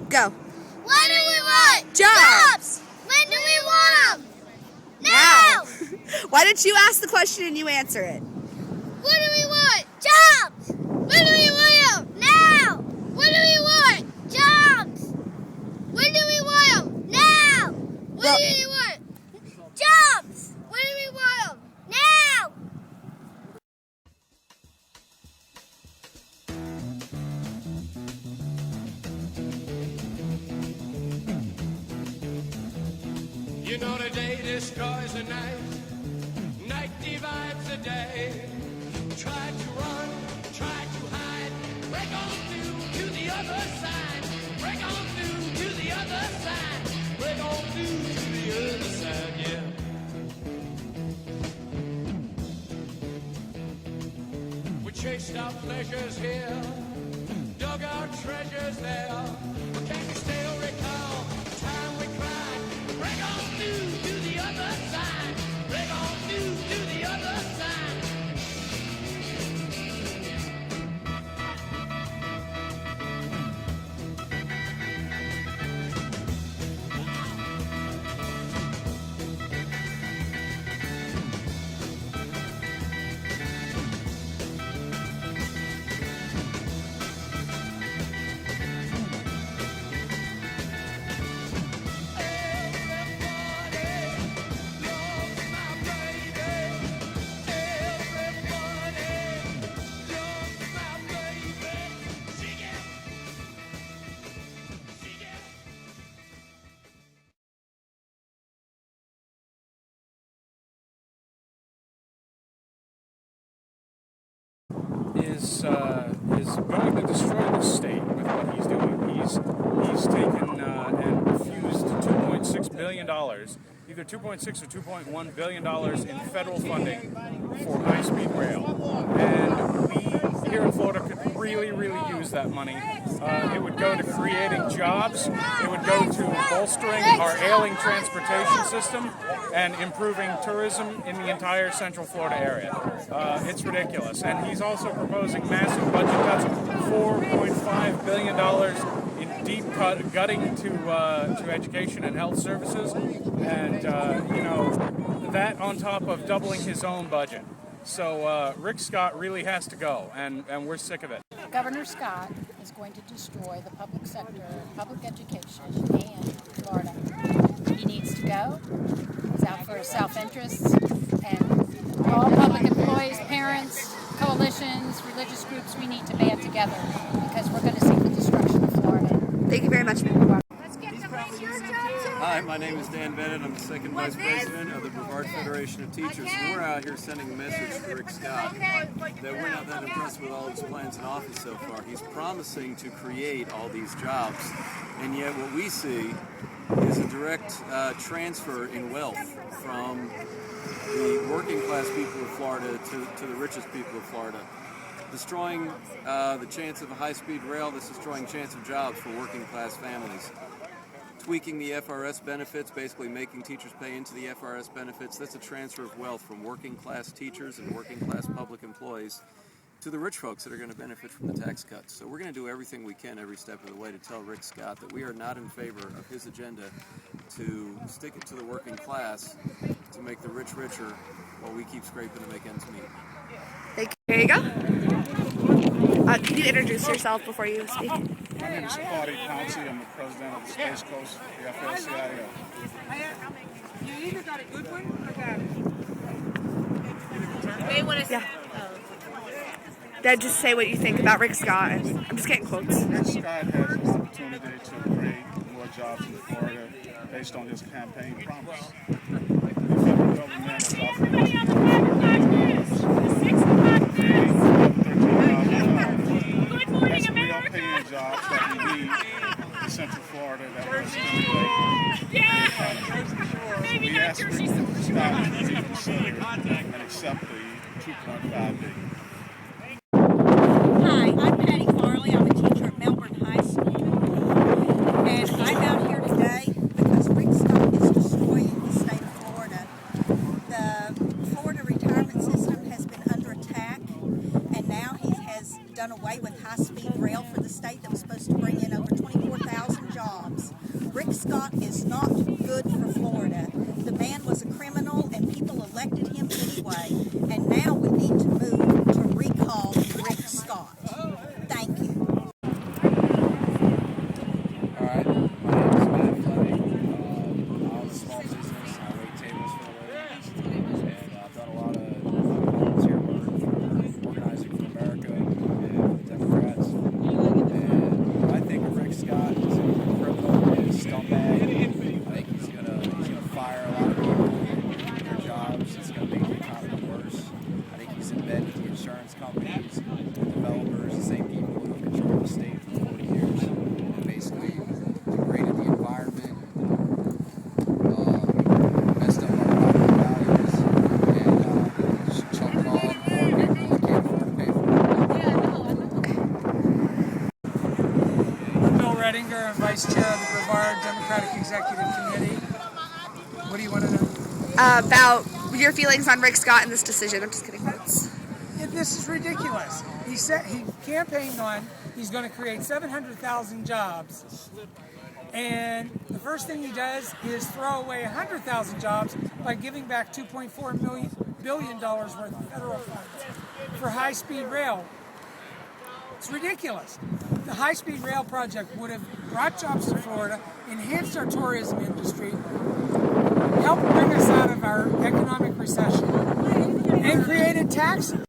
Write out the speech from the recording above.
Go. What do we want? Jobs. When do we want them? Now. Why don't you ask the question and you answer it? What do we want? Jobs. When do we want them? Now. What do we want? Jobs. When do we want them? Now. What do we want? Jobs. When do we want them? Now. You know the day destroys the night, night divides the day. Try to run, try to hide, break on through to the other side, break on through to the other side, break on through to the other side, yeah. We chased our pleasures here, dug our treasures there, but can you still recall the time we cried? Break on through to the other side. Break on through to the other side. Is going to destroy the state with what he's doing. He's taken and refused $2.6 billion, either $2.6 or $2.1 billion in federal funding for high-speed rail. And we here in Florida could really use that money. It would go to creating jobs. It would go to bolstering our ailing transportation system and improving tourism in the entire Central Florida area. It's ridiculous. And he's also proposing massive budget cuts, $4.5 billion in deep gutting to education and health services. And, that on top of doubling his own budget. So Rick Scott really has to go, and we're sick of it. Governor Scott is going to destroy the public sector, public education, and Florida. He needs to go. He's out for his self-interest, and all public employees, parents, coalitions, religious groups, we need to band together because we're going to see the destruction of Florida. Thank you very much, ma'am. Hi, my name is Dan Bennett. I'm the second vice president of the Brevard Federation of Teachers, and we're out here sending a message to Rick Scott that we're not that impressed with all his plans in office so far. He's promising to create all these jobs, and yet what we see is a direct transfer in wealth from the working class people of Florida to the richest people of Florida. Destroying the chance of a high-speed rail, this is destroying chance of jobs for working class families. Tweaking the FRS benefits, basically making teachers pay into the FRS benefits, that's a transfer of wealth from working class teachers and working class public employees to the rich folks that are going to benefit from the tax cuts. So we're going to do everything we can every step of the way to tell Rick Scott that we are not in favor of his agenda to stick it to the working class to make the rich richer while we keep scraping to make ends meet. Thank you. Here you go. Can you introduce yourself before you speak? My name is Claudia Pouncey. I'm the president of the Space Coast, the FLCIO. You either got a good one or bad. Yeah. Dad, just say what you think about Rick Scott. I'm just getting quotes. Rick Scott has an opportunity to create more jobs in Florida based on his campaign promise. The federal government is offering paying jobs that we need in Central Florida that will stimulate the economy. We ask Rick Scott to reconsider and accept the $2.5 billion. Hi, I'm Patty Farley. I'm a teacher at Melbourne High School. And I'm out here today because Rick Scott is destroying the state of Florida. The Florida retirement system has been under attack, and now he has done away with high-speed rail for the state that was supposed to bring in over 24,000 jobs. Rick Scott is not good for Florida. The man was a criminal and people elected him anyway, and now we need to move to recall Rick Scott. Thank you. All right, my name is Matt Fleming. I was a small business. I wait tables for a living, and I've done a lot of volunteer work for Organizing for America and the Democrats. And I think of Rick Scott as a criminal and a scumbag. I think he's gonna fire a lot of people from their jobs. It's gonna make the economy worse. I think he's in bed with the insurance companies, the developers, the same people who have controlled the state for 40 years. And basically degraded the environment, messed up our property values, and just chucked it all on poor people that can't afford to pay for it. I'm Bill Redinger. I'm Vice Chair of the Brevard Democratic Executive Committee. What do you want to know? About your feelings on Rick Scott and this decision. I'm just kidding. This is ridiculous. He campaigned on he's going to create 700,000 jobs, and the first thing he does is throw away 100,000 jobs by giving back $2.4 billion worth of federal funds for high-speed rail. It's ridiculous. The high-speed rail project would have brought jobs to Florida, enhanced our tourism industry, helped bring us out of our economic recession, and created taxes.